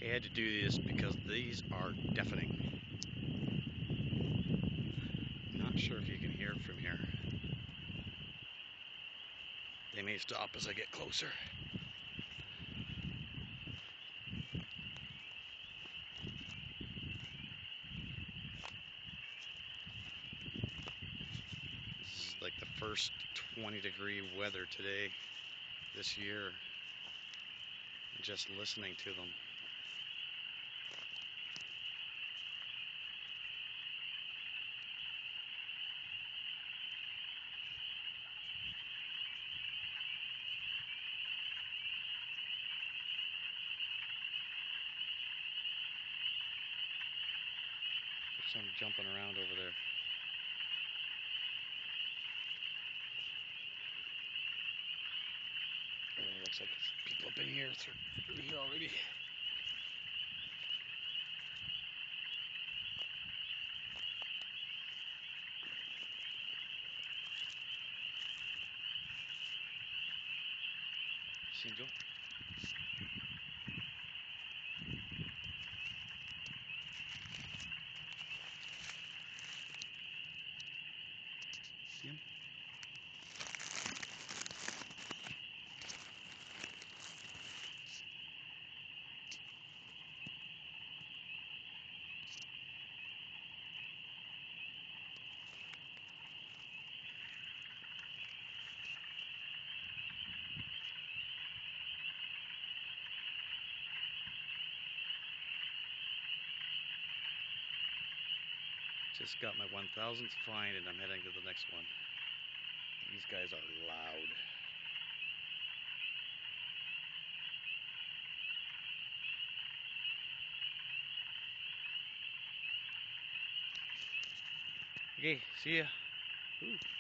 had to do this because these are deafening. Not sure if you can hear it from here. They may stop as I get closer. This is like the first 20-degree weather today, this year. Just listening to them. There's some jumping around over there. Looks like people have been here through here already. See him go? See him? Just got my 1000th find and I'm heading to the next one. These guys are loud. Okay, see ya. Ooh.